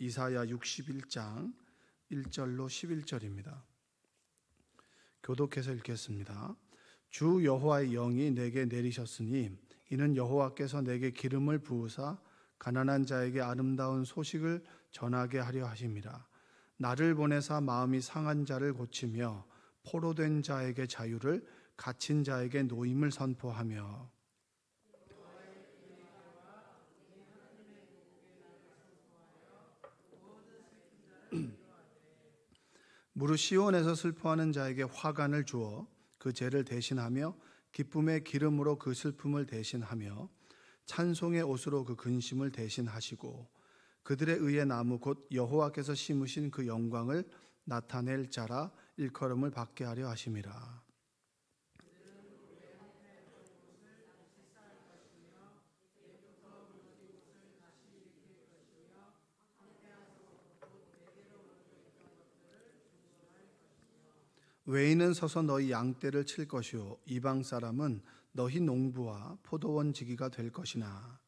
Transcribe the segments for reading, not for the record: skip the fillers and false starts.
이사야 61장 1절로 11절입니다. 교독해서 읽겠습니다. 주 여호와의 영이 내게 내리셨으니 이는 여호와께서 내게 기름을 부으사 가난한 자에게 아름다운 소식을 전하게 하려 하심이라. 나를 보내사 마음이 상한 자를 고치며 포로된 자에게 자유를, 갇힌 자에게 노임을 선포하며 무릇 시온에서 슬퍼하는 자에게 화관을 주어 그 죄를 대신하며 기쁨의 기름으로 그 슬픔을 대신하며 찬송의 옷으로 그 근심을 대신하시고 그들의 의의 나무 곧 여호와께서 심으신 그 영광을 나타낼 자라 일컬음을 받게 하려 하심이라. 외인은 서서 너희 양떼를 칠 것이요 이방 사람은 너희 농부와 포도원 지기가 될 것이나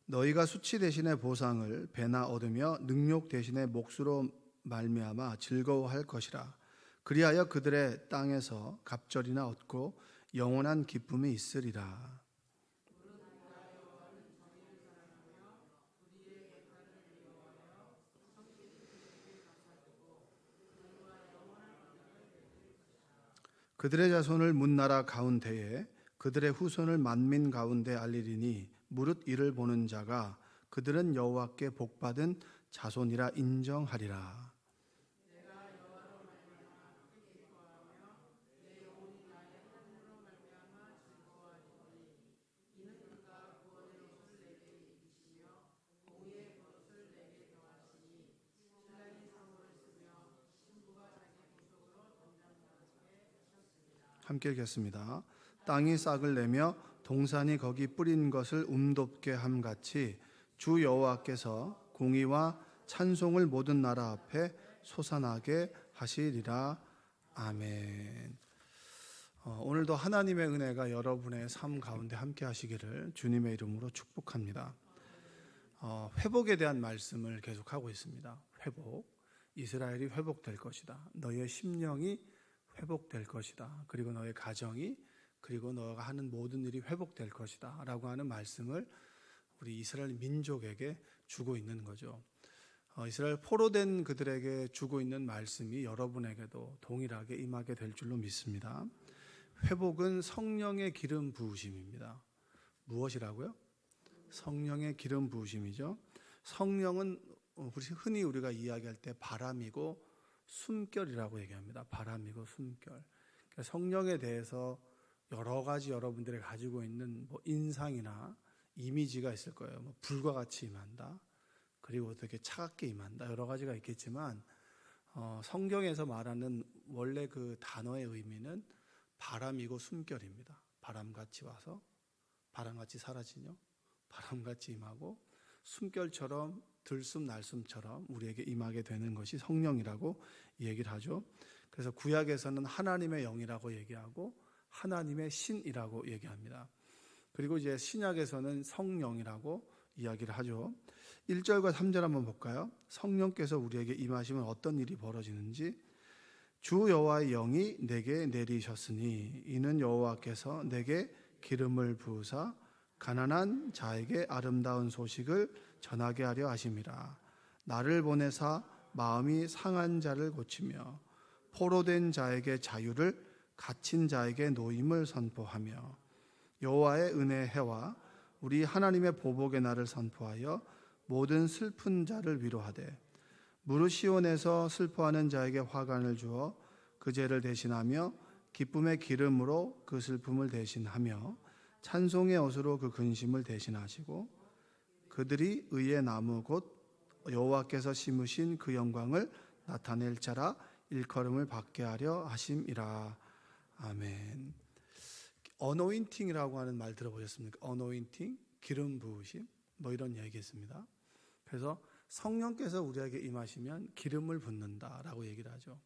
너희가 수치 대신에 보상을 배나 얻으며 능욕 대신에 몫으로 말미암아 즐거워할 것이라. 그리하여 그들의 땅에서 갑절이나 얻고 영원한 기쁨이 있으리라. 그들의 자손을 문나라 가운데에 그들의 후손을 만민 가운데 알리리니 무릇 이를 보는 자가 그들은 여호와께 복받은 자손이라 인정하리라. 함께 읽겠습니다. 땅이 싹을 내며 동산이 거기 뿌린 것을 움돋게 함같이 주 여호와께서 공의와 찬송을 모든 나라 앞에 솟아나게 하시리라. 아멘. 오늘도 하나님의 은혜가 여러분의 삶 가운데 함께 하시기를 주님의 이름으로 축복합니다. 회복에 대한 말씀을 계속하고 있습니다. 회복. 이스라엘이 회복될 것이다. 너희의 심령이 회복될 것이다. 그리고 너의 가정이, 그리고 너가 하는 모든 일이 회복될 것이다 라고 하는 말씀을 우리 이스라엘 민족에게 주고 있는 거죠. 이스라엘 포로된 그들에게 주고 있는 말씀이 여러분에게도 동일하게 임하게 될 줄로 믿습니다. 회복은 성령의 기름 부으심입니다. 무엇이라고요? 성령의 기름 부으심이죠. 성령은 흔히 우리가 이야기할 때 바람이고 숨결이라고 얘기합니다. 바람이고 숨결. 그러니까 성령에 대해서 여러 가지 여러분들이 가지고 있는 인상이나 이미지가 있을 거예요. 불과 같이 임한다. 그리고 어떻게 차갑게 임한다. 여러 가지가 있겠지만 성경에서 말하는 원래 그 단어의 의미는 바람이고 숨결입니다. 바람같이 와서 바람같이 사라지죠. 바람같이 임하고 숨결처럼 들숨 날숨처럼 우리에게 임하게 되는 것이 성령이라고 얘기를 하죠. 그래서 구약에서는 하나님의 영이라고 얘기하고 하나님의 신이라고 얘기합니다. 그리고 이제 신약에서는 성령이라고 이야기를 하죠. 1절과 3절 한번 볼까요? 성령께서 우리에게 임하시면 어떤 일이 벌어지는지. 주 여호와의 영이 내게 내리셨으니 이는 여호와께서 내게 기름을 부으사 가난한 자에게 아름다운 소식을 전하게 하려 하심이라. 나를 보내사 마음이 상한 자를 고치며 포로된 자에게 자유를, 갇힌 자에게 노임을 선포하며 여호와의 은혜의 해와 우리 하나님의 보복의 날을 선포하여 모든 슬픈 자를 위로하되 무릇 시온에서 슬퍼하는 자에게 화관을 주어 그 죄를 대신하며 기쁨의 기름으로 그 슬픔을 대신하며 찬송의 옷으로 그 근심을 대신하시고 그들이 의의 나무 곧 여호와께서 심으신 그 영광을 나타낼 자라 일컬음을 받게 하려 하심이라. 아멘. 어노인팅이라고 하는 말 들어보셨습니까? 어노인팅, 기름 부으심, 이런 얘기했습니다. 그래서 성령께서 우리에게 임하시면 기름을 붓는다라고 얘기를 하죠.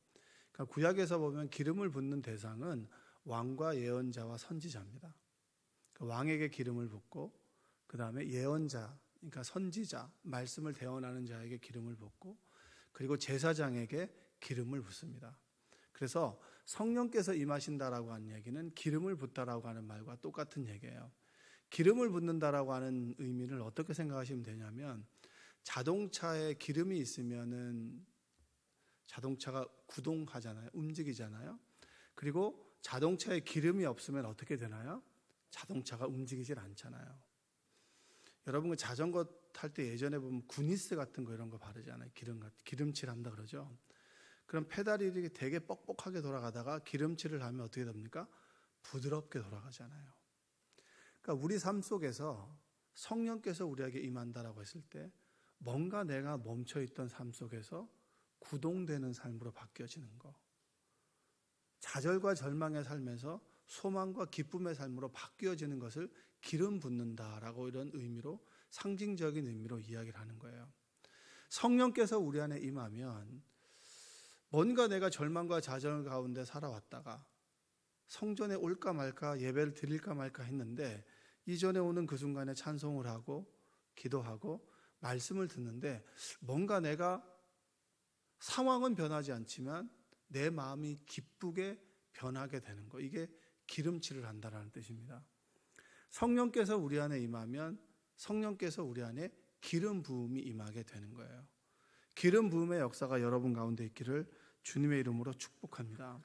그러니까 구약에서 보면 기름을 붓는 대상은 왕과 예언자와 선지자입니다. 그러니까 왕에게 기름을 붓고 그 다음에 예언자, 그러니까 선지자, 말씀을 대언하는 자에게 기름을 붓고 그리고 제사장에게 기름을 붓습니다. 그래서 성령께서 임하신다라고 하는 얘기는 기름을 붓다라고 하는 말과 똑같은 얘기예요. 기름을 붓는다라고 하는 의미를 어떻게 생각하시면 되냐면 자동차에 기름이 있으면은 자동차가 구동하잖아요. 움직이잖아요. 그리고 자동차에 기름이 없으면 어떻게 되나요? 자동차가 움직이질 않잖아요. 여러분 그 자전거 탈 때 예전에 보면 구니스 같은 거 이런 거 바르잖아요. 기름칠 한다 그러죠. 그럼 페달이 이렇게 되게 뻑뻑하게 돌아가다가 기름칠을 하면 어떻게 됩니까? 부드럽게 돌아가잖아요. 그러니까 우리 삶 속에서 성령께서 우리에게 임한다라고 했을 때 뭔가 내가 멈춰있던 삶 속에서 구동되는 삶으로 바뀌어지는 거. 좌절과 절망의 삶에서 소망과 기쁨의 삶으로 바뀌어지는 것을 기름 붓는다라고 이런 의미로 상징적인 의미로 이야기를 하는 거예요. 성령께서 우리 안에 임하면 뭔가 내가 절망과 좌절 가운데 살아왔다가 성전에 올까 말까 예배를 드릴까 말까 했는데 이전에 오는 그 순간에 찬송을 하고 기도하고 말씀을 듣는데 뭔가 내가 상황은 변하지 않지만 내 마음이 기쁘게 변하게 되는 거. 이게 기름칠을 한다라는 뜻입니다. 성령께서 우리 안에 임하면 성령께서 우리 안에 기름 부음이 임하게 되는 거예요. 기름 부음의 역사가 여러분 가운데 있기를 주님의 이름으로 축복합니다.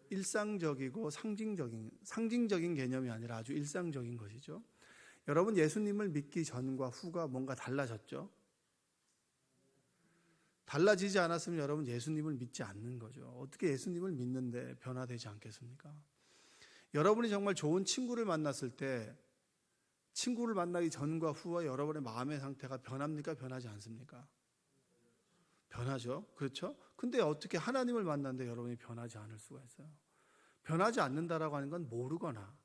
일상적이고 상징적인 개념이 아니라 아주 일상적인 것이죠. 여러분 예수님을 믿기 전과 후가 뭔가 달라졌죠? 달라지지 않았으면 여러분 예수님을 믿지 않는 거죠. 어떻게 예수님을 믿는데 변화되지 않겠습니까? 여러분이 정말 좋은 친구를 만났을 때 친구를 만나기 전과 후와 여러분의 마음의 상태가 변합니까? 변하지 않습니까? 변하죠. 그렇죠? 근데 어떻게 하나님을 만났는데 여러분이 변하지 않을 수가 있어요? 변하지 않는다라고 하는 건 모르거나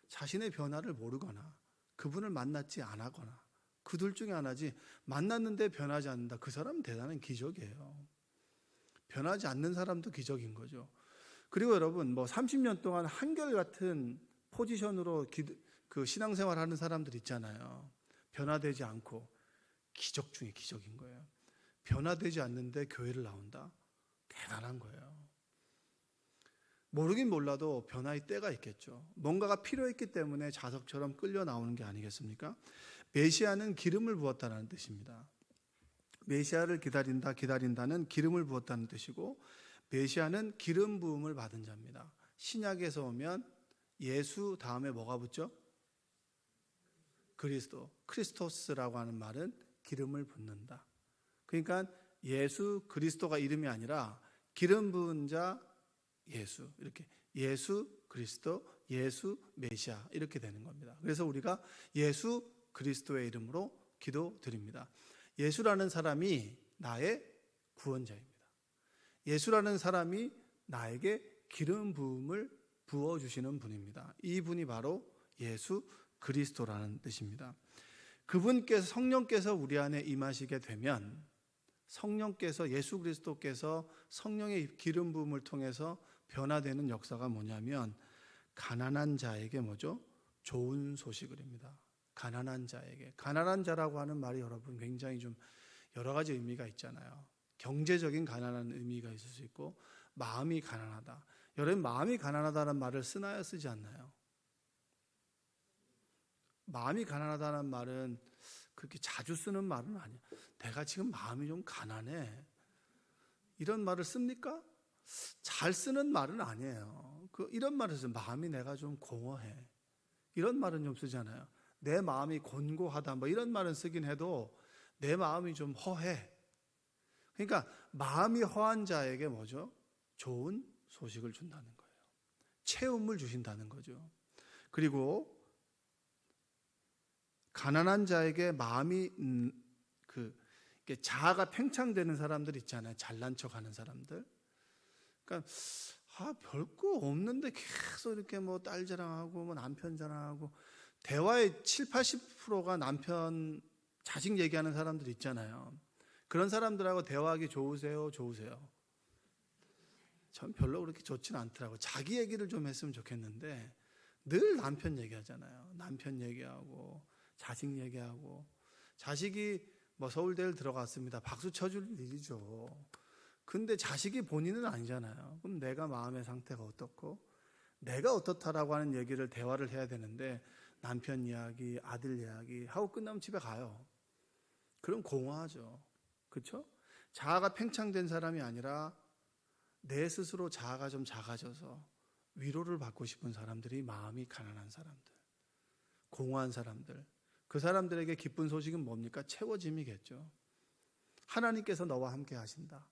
자신의 변화를 모르거나 그분을 만났지 않았거나 그 둘 중에 하나지. 만났는데 변하지 않는다. 그 사람은 대단한 기적이에요. 변하지 않는 사람도 기적인 거죠. 그리고 여러분 30년 동안 한결같은 포지션으로 그 신앙생활 하는 사람들 있잖아요. 변화되지 않고 기적 중에 기적인 거예요. 변화되지 않는데 교회를 나온다? 대단한 거예요. 모르긴 몰라도 변화의 때가 있겠죠. 뭔가가 필요했기 때문에 자석처럼 끌려 나오는 게 아니겠습니까? 메시아는 기름을 부었다는 뜻입니다. 메시아를 기다린다는 기름을 부었다는 뜻이고 메시아는 기름 부음을 받은 자입니다. 신약에서 오면 예수 다음에 뭐가 붙죠? 그리스도, 크리스토스라고 하는 말은 기름을 붓는다. 그러니까 예수 그리스도가 이름이 아니라 기름 부은 자 예수, 이렇게 예수 그리스도, 예수 메시아 이렇게 되는 겁니다. 그래서 우리가 예수 그리스도의 이름으로 기도드립니다. 예수라는 사람이 나의 구원자입니다. 예수라는 사람이 나에게 기름 부음을 부어주시는 분입니다. 이 분이 바로 예수 그리스도라는 뜻입니다. 그분께서 성령께서 우리 안에 임하시게 되면 성령께서 예수 그리스도께서 성령의 기름 부음을 통해서 변화되는 역사가 뭐냐면 가난한 자에게 뭐죠? 좋은 소식을 입니다. 가난한 자에게. 가난한 자라고 하는 말이 여러분 굉장히 좀 여러 가지 의미가 있잖아요. 경제적인 가난한 의미가 있을 수 있고 마음이 가난하다. 여러분 마음이 가난하다는 말을 쓰나요? 쓰지 않나요? 마음이 가난하다는 말은 그렇게 자주 쓰는 말은 아니에요. 내가 지금 마음이 좀 가난해. 이런 말을 씁니까? 잘 쓰는 말은 아니에요. 이런 말을 써요. 마음이 내가 좀 공허해. 이런 말은 좀 쓰잖아요. 내 마음이 곤고하다. 이런 말은 쓰긴 해도 내 마음이 좀 허해. 그러니까 마음이 허한 자에게 뭐죠? 좋은 소식을 준다는 거예요. 채움을 주신다는 거죠. 그리고 가난한 자에게 마음이 자아가 팽창되는 사람들 있잖아요. 잘난 척하는 사람들. 그러니까 별거 없는데 계속 이렇게 딸 자랑하고 남편 자랑하고 대화의 70, 80%가 남편 자식 얘기하는 사람들 있잖아요. 그런 사람들하고 대화하기 좋으세요? 좋으세요? 전 별로 그렇게 좋지는 않더라고요. 자기 얘기를 좀 했으면 좋겠는데 늘 남편 얘기하잖아요. 남편 얘기하고 자식 얘기하고, 자식이 뭐 서울대를 들어갔습니다. 박수 쳐줄 일이죠. 근데 자식이 본인은 아니잖아요. 그럼 내가 마음의 상태가 어떻고 내가 어떻다라고 하는 얘기를, 대화를 해야 되는데 남편 이야기, 아들 이야기 하고 끝나면 집에 가요. 그럼 공허하죠. 그렇죠? 자아가 팽창된 사람이 아니라 내 스스로 자아가 좀 작아져서 위로를 받고 싶은 사람들이, 마음이 가난한 사람들, 공허한 사람들, 그 사람들에게 기쁜 소식은 뭡니까? 채워짐이겠죠. 하나님께서 너와 함께 하신다.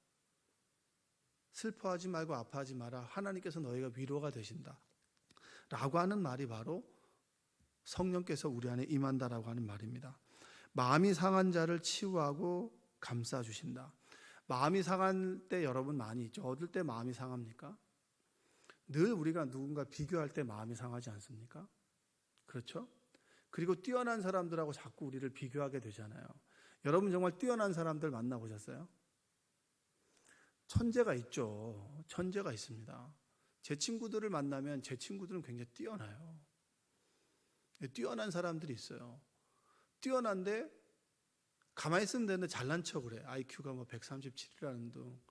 슬퍼하지 말고 아파하지 마라. 하나님께서 너희가 위로가 되신다. 라고 하는 말이 바로 성령께서 우리 안에 임한다라고 하는 말입니다. 마음이 상한 자를 치유하고 감싸주신다. 마음이 상할 때 여러분 많이 있죠. 어떨 때 마음이 상합니까? 늘 우리가 누군가 비교할 때 마음이 상하지 않습니까? 그렇죠? 그리고 뛰어난 사람들하고 자꾸 우리를 비교하게 되잖아요. 여러분 정말 뛰어난 사람들 만나보셨어요? 천재가 있죠. 천재가 있습니다. 제 친구들을 만나면 제 친구들은 굉장히 뛰어나요. 뛰어난 사람들이 있어요. 뛰어난데 가만히 있으면 되는데 잘난 척을 해. IQ가 뭐 137이라는 둥.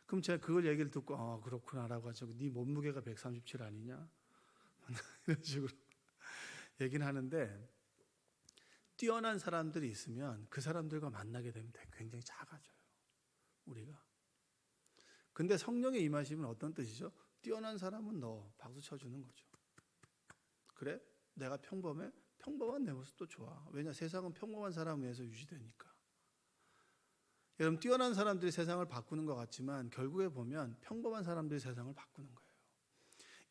그럼 제가 그걸 얘기를 듣고 그렇구나라고 하죠. 네 몸무게가 137 아니냐? 이런 식으로 얘기는 하는데, 뛰어난 사람들이 있으면 그 사람들과 만나게 되면 굉장히 작아져요. 우리가. 근데 성령의 임하심은 어떤 뜻이죠? 뛰어난 사람은 너 박수 쳐주는 거죠. 그래? 내가 평범해? 평범한 내 모습도 좋아. 왜냐? 세상은 평범한 사람에 의해서 유지되니까. 여러분, 뛰어난 사람들이 세상을 바꾸는 것 같지만 결국에 보면 평범한 사람들이 세상을 바꾸는 거예요.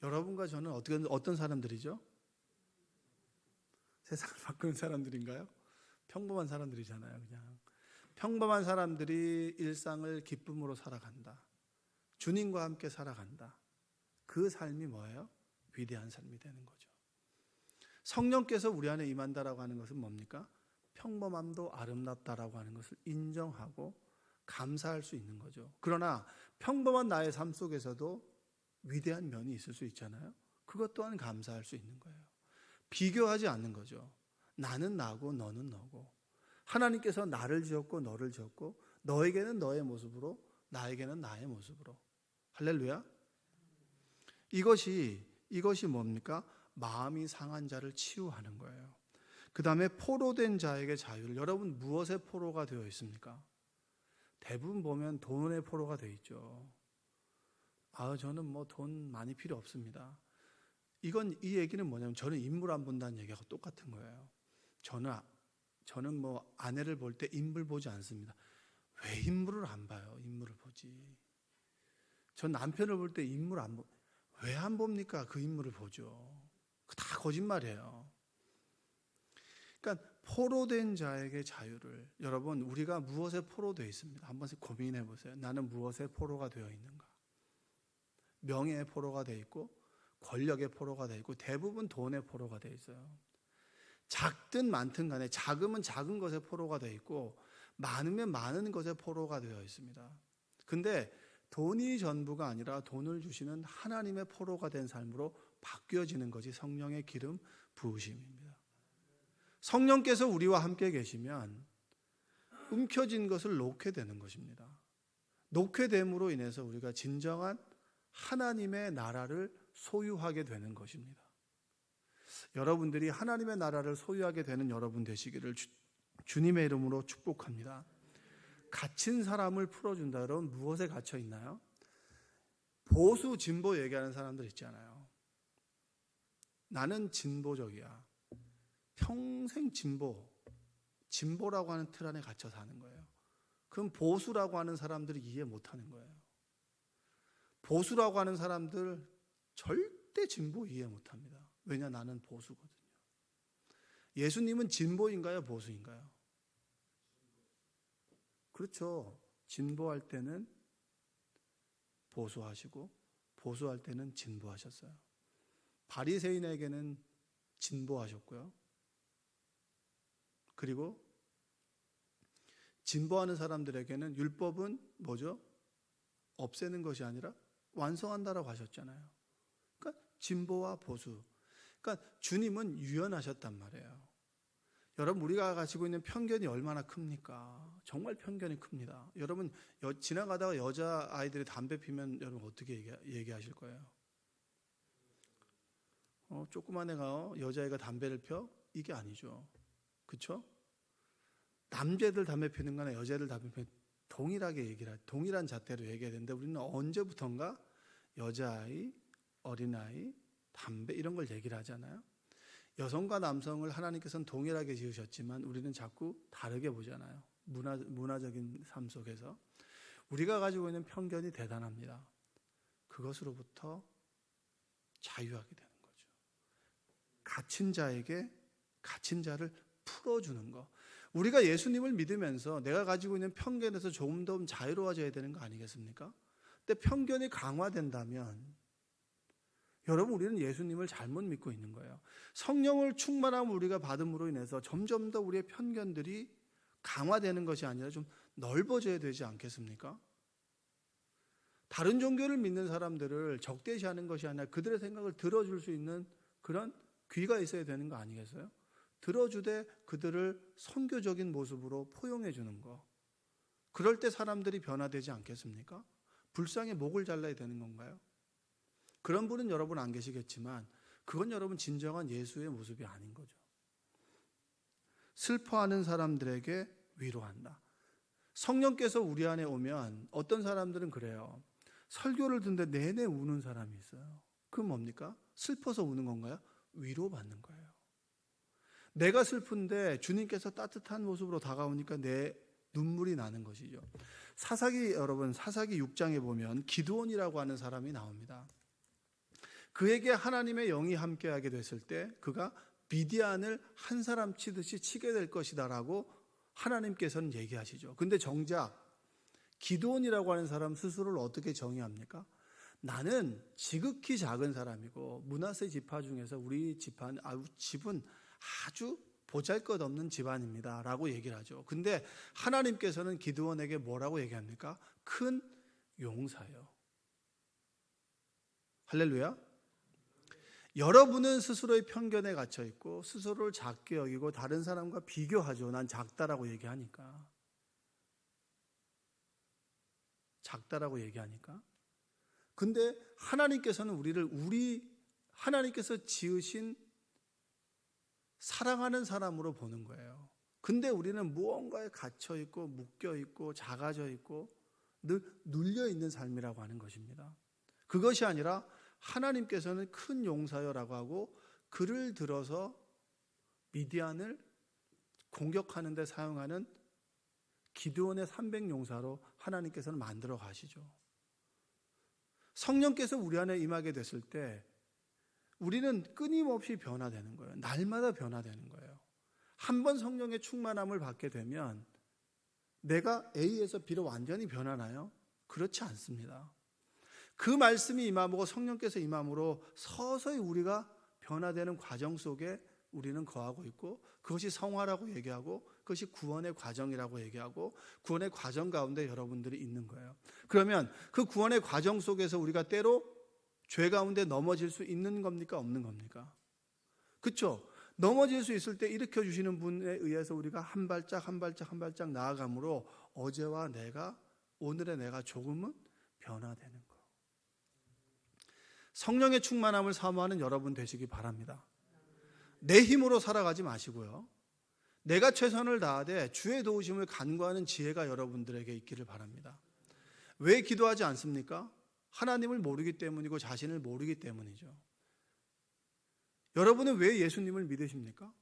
여러분과 저는 어떤 사람들이죠? 세상을 바꾸는 사람들인가요? 평범한 사람들이잖아요. 그냥 평범한 사람들이 일상을 기쁨으로 살아간다. 주님과 함께 살아간다. 그 삶이 뭐예요? 위대한 삶이 되는 거죠. 성령께서 우리 안에 임한다라고 하는 것은 뭡니까? 평범함도 아름답다라고 하는 것을 인정하고 감사할 수 있는 거죠. 그러나 평범한 나의 삶 속에서도 위대한 면이 있을 수 있잖아요. 그것 또한 감사할 수 있는 거예요. 비교하지 않는 거죠. 나는 나고 너는 너고, 하나님께서 나를 지었고 너를 지었고, 너에게는 너의 모습으로, 나에게는 나의 모습으로. 할렐루야. 이것이 뭡니까? 마음이 상한 자를 치유하는 거예요. 그 다음에 포로된 자에게 자유를. 여러분, 무엇의 포로가 되어 있습니까? 대부분 보면 돈의 포로가 되어 있죠. 저는 뭐 돈 많이 필요 없습니다. 이 얘기는 뭐냐면, 저는 인물 안 본다는 얘기하고 똑같은 거예요. 저는 뭐 아내를 볼 때 인물 보지 않습니다. 왜 인물을 안 봐요? 인물을 보지. 전 남편을 볼 때 인물 왜 안 봅니까? 그 인물을 보죠. 다 거짓말이에요. 그러니까 포로된 자에게 자유를. 여러분, 우리가 무엇에 포로되어 있습니다. 한 번씩 고민해 보세요. 나는 무엇에 포로가 되어 있는가? 명예의 포로가 되어 있고, 권력의 포로가 되어 있고, 대부분 돈의 포로가 되어 있어요. 작든 많든 간에, 작으면 작은 것에 포로가 되어 있고, 많으면 많은 것에 포로가 되어 있습니다. 근데 돈이 전부가 아니라 돈을 주시는 하나님의 포로가 된 삶으로 바뀌어지는 것이 성령의 기름 부으심입니다. 성령께서 우리와 함께 계시면 움켜진 것을 놓게 되는 것입니다. 놓게 됨으로 인해서 우리가 진정한 하나님의 나라를 소유하게 되는 것입니다. 여러분들이 하나님의 나라를 소유하게 되는 여러분 되시기를 주님의 이름으로 축복합니다. 갇힌 사람을 풀어준다. 여러분, 무엇에 갇혀 있나요? 보수, 진보 얘기하는 사람들 있잖아요. 나는 진보적이야. 평생 진보라고 하는 틀 안에 갇혀 사는 거예요. 그럼 보수라고 하는 사람들이 이해 못하는 거예요. 보수라고 하는 사람들 절대 진보 이해 못합니다. 왜냐? 나는 보수거든요. 예수님은 진보인가요? 보수인가요? 그렇죠. 진보할 때는 보수하시고 보수할 때는 진보하셨어요. 바리새인에게는 진보하셨고요. 그리고 진보하는 사람들에게는 율법은 뭐죠? 없애는 것이 아니라 완성한다라고 하셨잖아요. 그러니까 진보와 보수. 그러니까 주님은 유연하셨단 말이에요. 여러분, 우리가 가지고 있는 편견이 얼마나 큽니까? 정말 편견이 큽니다. 여러분, 지나가다가 여자아이들이 담배 피면 여러분 어떻게 얘기하실 거예요? 조그만 애가 여자애가 담배를 펴? 이게 아니죠. 그렇죠? 남자애들 담배 피는 거나 여자애들 담배 피는 동일하게 동일한 잣대로 얘기해야 되는데 우리는 언제부턴가 여자아이, 어린아이, 담배 이런 걸 얘기를 하잖아요. 여성과 남성을 하나님께서는 동일하게 지으셨지만 우리는 자꾸 다르게 보잖아요. 문화적인 삶 속에서 우리가 가지고 있는 편견이 대단합니다. 그것으로부터 자유하게 되는 거죠. 갇힌 자에게 갇힌 자를 풀어주는 거. 우리가 예수님을 믿으면서 내가 가지고 있는 편견에서 조금 더 자유로워져야 되는 거 아니겠습니까? 근데 편견이 강화된다면 여러분, 우리는 예수님을 잘못 믿고 있는 거예요. 성령을 충만함을 우리가 받음으로 인해서 점점 더 우리의 편견들이 강화되는 것이 아니라 좀 넓어져야 되지 않겠습니까? 다른 종교를 믿는 사람들을 적대시하는 것이 아니라 그들의 생각을 들어줄 수 있는 그런 귀가 있어야 되는 거 아니겠어요? 들어주되 그들을 선교적인 모습으로 포용해 주는 거. 그럴 때 사람들이 변화되지 않겠습니까? 불쌍히 목을 잘라야 되는 건가요? 그런 분은 여러분 안 계시겠지만 그건 여러분 진정한 예수의 모습이 아닌 거죠. 슬퍼하는 사람들에게 위로한다. 성령께서 우리 안에 오면 어떤 사람들은 그래요. 설교를 듣는데 내내 우는 사람이 있어요. 그건 뭡니까? 슬퍼서 우는 건가요? 위로받는 거예요. 내가 슬픈데 주님께서 따뜻한 모습으로 다가오니까 내 눈물이 나는 것이죠. 여러분 사사기 6장에 보면 기드온이라고 하는 사람이 나옵니다. 그에게 하나님의 영이 함께하게 됐을 때 그가 미디안을 한 사람 치듯이 치게 될 것이다라고 하나님께서는 얘기하시죠. 근데 정작 기드온이라고 하는 사람 스스로를 어떻게 정의합니까? 나는 지극히 작은 사람이고 므낫세 지파 중에서 우리 집은 아주 보잘것없는 집안입니다 라고 얘기를 하죠. 근데 하나님께서는 기드온에게 뭐라고 얘기합니까? 큰 용사요. 할렐루야. 여러분은 스스로의 편견에 갇혀 있고 스스로를 작게 여기고 다른 사람과 비교하죠. 난 작다라고 얘기하니까. 근데 하나님께서는 하나님께서 지으신 사랑하는 사람으로 보는 거예요. 근데 우리는 무언가에 갇혀 있고 묶여 있고 작아져 있고 늘 눌려 있는 삶이라고 하는 것입니다. 그것이 아니라 하나님께서는 큰 용사여라고 하고 그를 들어서 미디안을 공격하는 데 사용하는 기드온의 300용사로 하나님께서는 만들어 가시죠. 성령께서 우리 안에 임하게 됐을 때 우리는 끊임없이 변화되는 거예요. 날마다 변화되는 거예요. 한 번 성령의 충만함을 받게 되면 내가 A에서 B로 완전히 변하나요? 그렇지 않습니다. 그 말씀이 임함으로 성령께서 임함으로 서서히 우리가 변화되는 과정 속에 우리는 거하고 있고 그것이 성화라고 얘기하고 그것이 구원의 과정이라고 얘기하고 구원의 과정 가운데 여러분들이 있는 거예요. 그러면 그 구원의 과정 속에서 우리가 때로 죄 가운데 넘어질 수 있는 겁니까? 없는 겁니까? 그렇죠? 넘어질 수 있을 때 일으켜 주시는 분에 의해서 우리가 한 발짝 나아가므로 어제와 오늘의 내가 조금은 변화되는 거예요. 성령의 충만함을 사모하는 여러분 되시기 바랍니다. 내 힘으로 살아가지 마시고요. 내가 최선을 다하되 주의 도우심을 간구하는 지혜가 여러분들에게 있기를 바랍니다. 왜 기도하지 않습니까? 하나님을 모르기 때문이고 자신을 모르기 때문이죠. 여러분은 왜 예수님을 믿으십니까?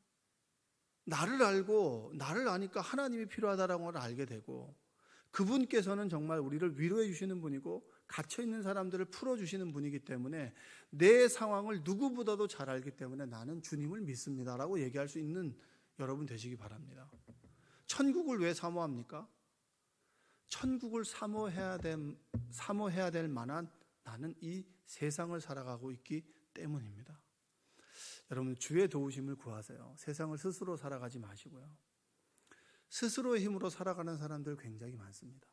나를 아니까 하나님이 필요하다라는 걸 알게 되고 그분께서는 정말 우리를 위로해 주시는 분이고 갇혀있는 사람들을 풀어주시는 분이기 때문에 내 상황을 누구보다도 잘 알기 때문에 나는 주님을 믿습니다라고 얘기할 수 있는 여러분 되시기 바랍니다. 천국을 왜 사모합니까? 천국을 사모해야 될 만한 나는 이 세상을 살아가고 있기 때문입니다. 여러분 주의 도우심을 구하세요. 세상을 스스로 살아가지 마시고요. 스스로의 힘으로 살아가는 사람들 굉장히 많습니다.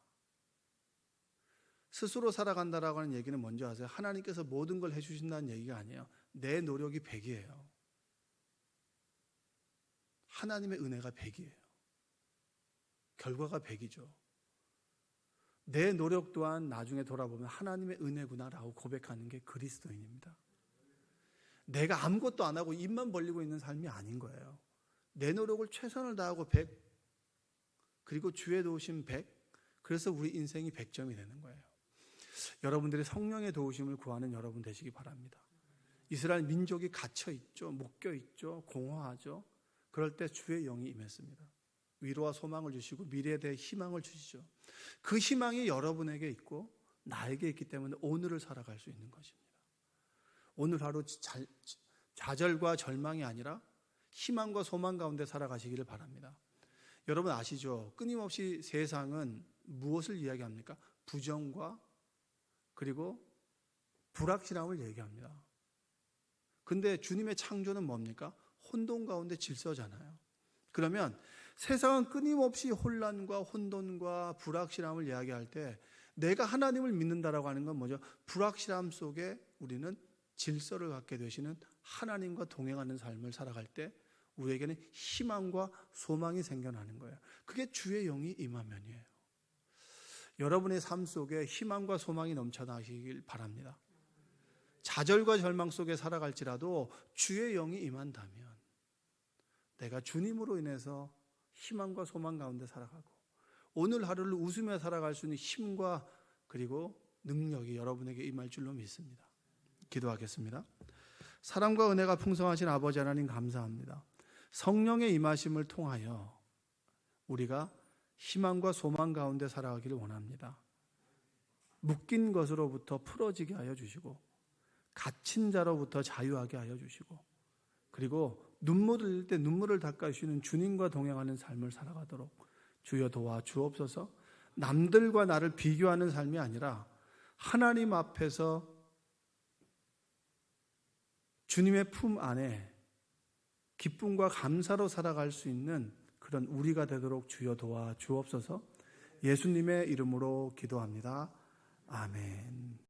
스스로 살아간다라고 하는 얘기는 먼저 아세요? 하나님께서 모든 걸 해주신다는 얘기가 아니에요. 내 노력이 100이에요. 하나님의 은혜가 100이에요. 결과가 100이죠. 내 노력 또한 나중에 돌아보면 하나님의 은혜구나라고 고백하는 게 그리스도인입니다. 내가 아무것도 안 하고 입만 벌리고 있는 삶이 아닌 거예요. 내 노력을 최선을 다하고 100, 그리고 주의 도우심 100, 그래서 우리 인생이 100점이 되는 거예요. 여러분들이 성령의 도우심을 구하는 여러분 되시기 바랍니다. 이스라엘 민족이 갇혀있죠. 묶여있죠. 공허하죠. 그럴 때 주의 영이 임했습니다. 위로와 소망을 주시고 미래에 대해 희망을 주시죠. 그 희망이 여러분에게 있고 나에게 있기 때문에 오늘을 살아갈 수 있는 것입니다. 오늘 하루 좌절과 절망이 아니라 희망과 소망 가운데 살아가시기를 바랍니다. 여러분 아시죠? 끊임없이 세상은 무엇을 이야기합니까? 부정과 그리고 불확실함을 얘기합니다. 근데 주님의 창조는 뭡니까? 혼돈 가운데 질서잖아요. 그러면 세상은 끊임없이 혼란과 혼돈과 불확실함을 이야기할 때 내가 하나님을 믿는다라고 하는 건 뭐죠? 불확실함 속에 우리는 질서를 갖게 되시는 하나님과 동행하는 삶을 살아갈 때 우리에게는 희망과 소망이 생겨나는 거예요. 그게 주의 영이 임하면이에요. 여러분의 삶 속에 희망과 소망이 넘쳐나시길 바랍니다. 좌절과 절망 속에 살아갈지라도 주의 영이 임한다면 내가 주님으로 인해서 희망과 소망 가운데 살아가고 오늘 하루를 웃으며 살아갈 수 있는 힘과 그리고 능력이 여러분에게 임할 줄로 믿습니다. 기도하겠습니다. 사랑과 은혜가 풍성하신 아버지 하나님 감사합니다. 성령의 임하심을 통하여 우리가 희망과 소망 가운데 살아가기를 원합니다. 묶인 것으로부터 풀어지게 하여 주시고 갇힌 자로부터 자유하게 하여 주시고 그리고 눈물을 흘릴 때 눈물을 닦아주시는 주님과 동행하는 삶을 살아가도록 주여 도와주옵소서. 남들과 나를 비교하는 삶이 아니라 하나님 앞에서 주님의 품 안에 기쁨과 감사로 살아갈 수 있는 그런 우리가 되도록 주여 도와주옵소서. 예수님의 이름으로 기도합니다. 아멘.